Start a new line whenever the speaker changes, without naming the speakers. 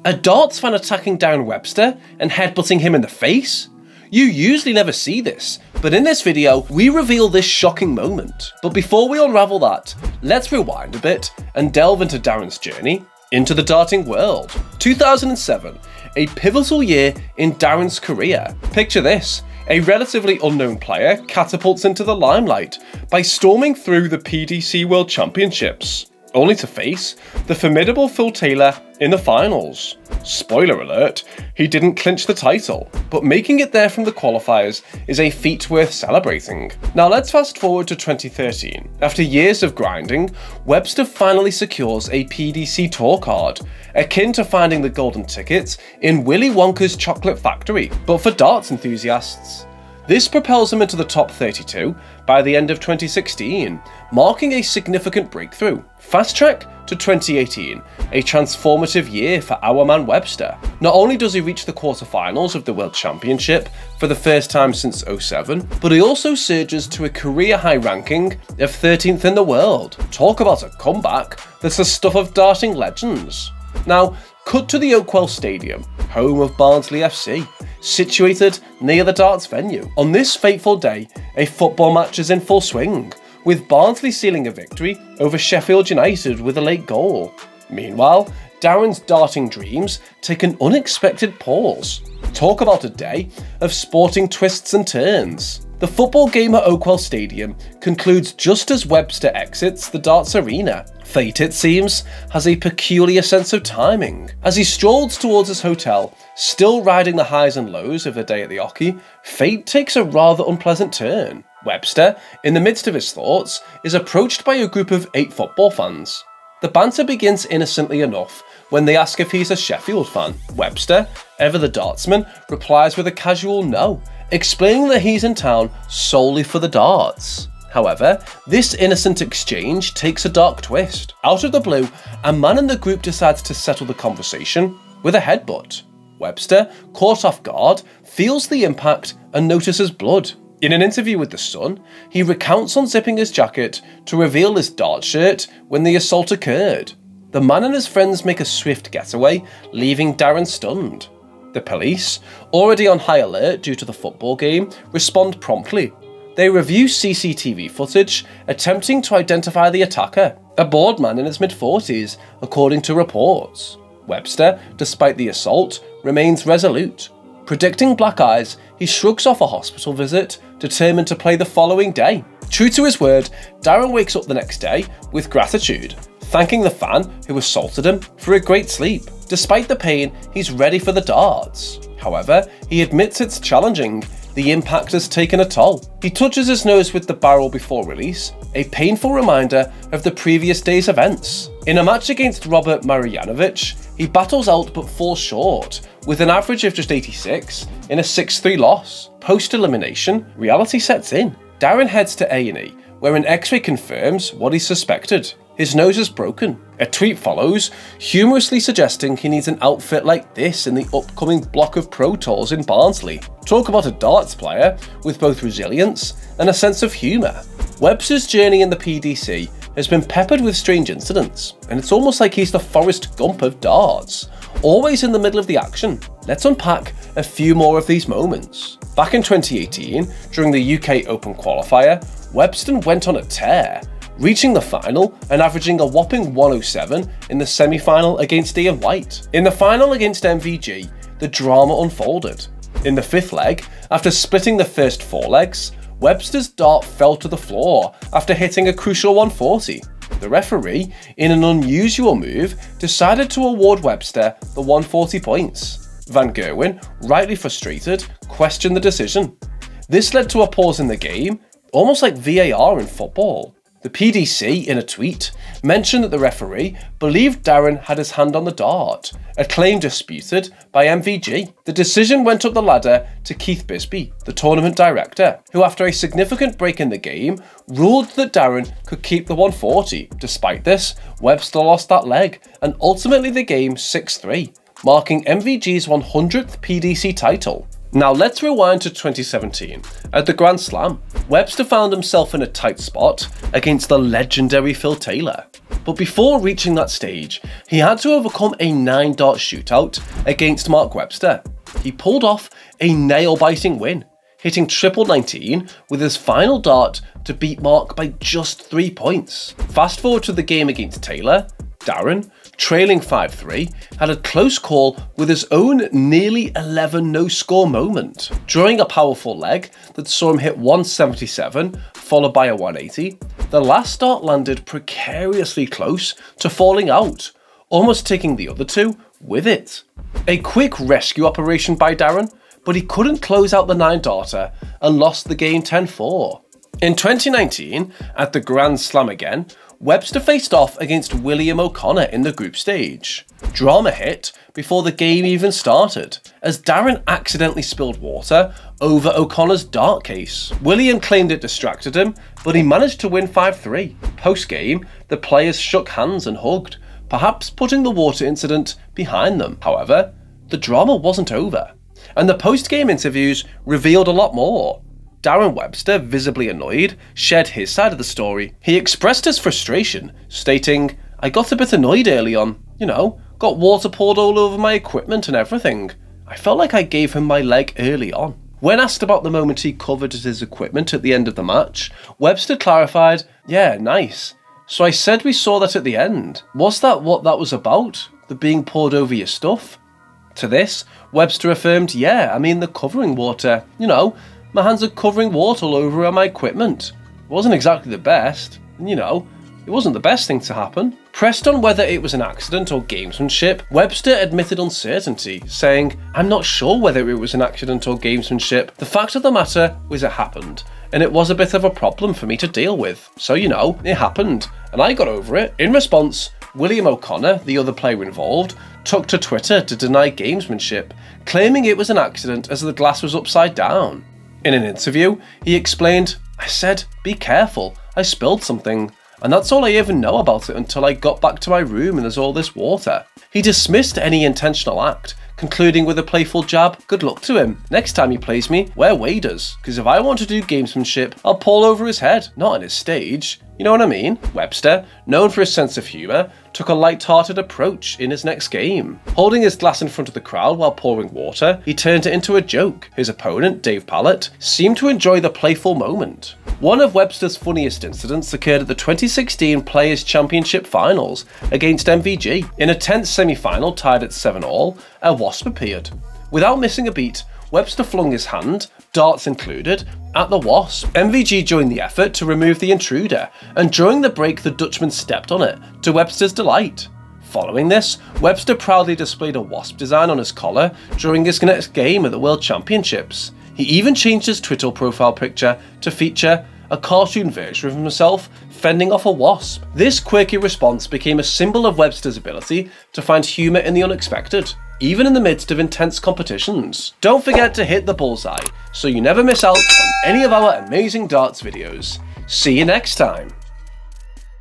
A darts fan attacking Darren Webster and headbutting him in the face? You usually never see this, but in this video, we reveal this shocking moment. But before we unravel that, let's rewind a bit and delve into Darren's journey into the darting world. 2007, a pivotal year in Darren's career. Picture this, a relatively unknown player catapults into the limelight by storming through the PDC World Championships, only to face the formidable Phil Taylor in the finals. Spoiler alert, he didn't clinch the title, but making it there from the qualifiers is a feat worth celebrating. Now let's fast forward to 2013. After years of grinding, Webster finally secures a PDC tour card, akin to finding the golden ticket in Willy Wonka's chocolate factory, but for darts enthusiasts. This propels him into the top 32 by the end of 2016, marking a significant breakthrough. Fast track to 2018, a transformative year for our man Webster. Not only does he reach the quarterfinals of the World Championship for the first time since 07, but he also surges to a career high ranking of 13th in the world. Talk about a comeback that's the stuff of darting legends. Now, cut to the Oakwell Stadium, home of Barnsley FC, situated near the darts venue. On this fateful day, a football match is in full swing, with Barnsley sealing a victory over Sheffield United with a late goal. Meanwhile, Darren's darting dreams take an unexpected pause. Talk about a day of sporting twists and turns. The football game at Oakwell Stadium concludes just as Webster exits the darts arena. Fate, it seems, has a peculiar sense of timing. As he strolls towards his hotel, still riding the highs and lows of the day at the Ocky, fate takes a rather unpleasant turn. Webster, in the midst of his thoughts, is approached by a group of 8 football fans. The banter begins innocently enough when they ask if he's a Sheffield fan. Webster, ever the dartsman, replies with a casual no, explaining that he's in town solely for the darts. However, this innocent exchange takes a dark twist. Out of the blue, a man in the group decides to settle the conversation with a headbutt. Webster, caught off guard, feels the impact and notices blood. In an interview with The Sun, he recounts unzipping his jacket to reveal his dart shirt when the assault occurred. The man and his friends make a swift getaway, leaving Darren stunned. The police, already on high alert due to the football game, respond promptly. They review CCTV footage, attempting to identify the attacker, a bald man in his mid-40s, according to reports. Webster, despite the assault, remains resolute. Predicting black eyes, he shrugs off a hospital visit, determined to play the following day. True to his word, Darren wakes up the next day with gratitude, thanking the fan who assaulted him for a great sleep. Despite the pain, he's ready for the darts. However, he admits it's challenging. The impact has taken a toll. He touches his nose with the barrel before release, a painful reminder of the previous day's events. In a match against Robert Marjanovic, he battles out but falls short, with an average of just 86 in a 6-3 loss. Post-elimination, reality sets in. Darren heads to A&E, where an X-ray confirms what he suspected. His nose is broken. A tweet follows, humorously suggesting he needs an outfit like this in the upcoming block of Pro Tours in Barnsley. Talk about a darts player with both resilience and a sense of humour. Webster's journey in the PDC has been peppered with strange incidents, and it's almost like he's the Forrest Gump of darts, always in the middle of the action. Let's unpack a few more of these moments. Back in 2018, during the UK Open qualifier, Webster went on a tear, reaching the final and averaging a whopping 107 in the semi-final against Ian White. In the final against MVG, the drama unfolded. In the 5th leg, after splitting the first 4 legs, Webster's dart fell to the floor after hitting a crucial 140. The referee, in an unusual move, decided to award Webster the 140 points. Van Gerwen, rightly frustrated, questioned the decision. This led to a pause in the game, almost like VAR in football. The PDC, in a tweet, mentioned that the referee believed Darren had his hand on the dart, a claim disputed by MVG. The decision went up the ladder to Keith Bisbee, the tournament director, who after a significant break in the game, ruled that Darren could keep the 140. Despite this, Webster lost that leg, and ultimately the game 6-3, marking MVG's 100th PDC title. Now let's rewind to 2017. At the Grand Slam, Webster found himself in a tight spot against the legendary Phil Taylor. But before reaching that stage, he had to overcome a 9-dart shootout against Mark Webster. He pulled off a nail-biting win, hitting triple 19 with his final dart to beat Mark by just 3 points. Fast forward to the game against Taylor, Darren, trailing 5-3, had a close call with his own nearly 11 no-score moment. During a powerful leg that saw him hit 177, followed by a 180, the last dart landed precariously close to falling out, almost taking the other two with it. A quick rescue operation by Darren, but he couldn't close out the 9-darter and lost the game 10-4. In 2019, at the Grand Slam again, Webster faced off against William O'Connor in the group stage. Drama hit before the game even started, as Darren accidentally spilled water over O'Connor's dart case. William claimed it distracted him, but he managed to win 5-3. Post-game, the players shook hands and hugged, perhaps putting the water incident behind them. However, the drama wasn't over, and the post-game interviews revealed a lot more. Darren Webster, visibly annoyed, shared his side of the story. He expressed his frustration, stating, "I got a bit annoyed early on, got water poured all over my equipment and everything. I felt like I gave him my leg early on." When asked about the moment he coveted his equipment at the end of the match, Webster clarified, "Yeah, nice. So I said we saw that at the end. Was that what that was about? The being poured over your stuff?" To this, Webster affirmed, "Yeah, I mean the covering water, my hands are covering water all over my equipment. It wasn't exactly the best, and it wasn't the best thing to happen." Pressed on whether it was an accident or gamesmanship, Webster admitted uncertainty, saying, "I'm not sure whether it was an accident or gamesmanship. The fact of the matter was it happened, and it was a bit of a problem for me to deal with. So, it happened, and I got over it." In response, William O'Connor, the other player involved, took to Twitter to deny gamesmanship, claiming it was an accident as the glass was upside down. In an interview, he explained, "I said, be careful, I spilled something, and that's all I even know about it until I got back to my room and there's all this water." He dismissed any intentional act, concluding with a playful jab, "Good luck to him. Next time he plays me, wear waders, because if I want to do gamesmanship, I'll pull over his head, not on his stage." You know what I mean? Webster, known for his sense of humour, took a light-hearted approach in his next game. Holding his glass in front of the crowd while pouring water, he turned it into a joke. His opponent, Dave Pallett, seemed to enjoy the playful moment. One of Webster's funniest incidents occurred at the 2016 Players' Championship Finals against MVG. In a tense semi-final tied at 7-all, a wasp appeared. Without missing a beat, Webster flung his hand, darts included, at the wasp. MVG joined the effort to remove the intruder, and during the break the Dutchman stepped on it, to Webster's delight. Following this, Webster proudly displayed a wasp design on his collar during his next game at the World Championships. He even changed his Twitter profile picture to feature a cartoon version of himself fending off a wasp. This quirky response became a symbol of Webster's ability to find humour in the unexpected, even in the midst of intense competitions. Don't forget to hit the bullseye so you never miss out on any of our amazing darts videos. See you next time.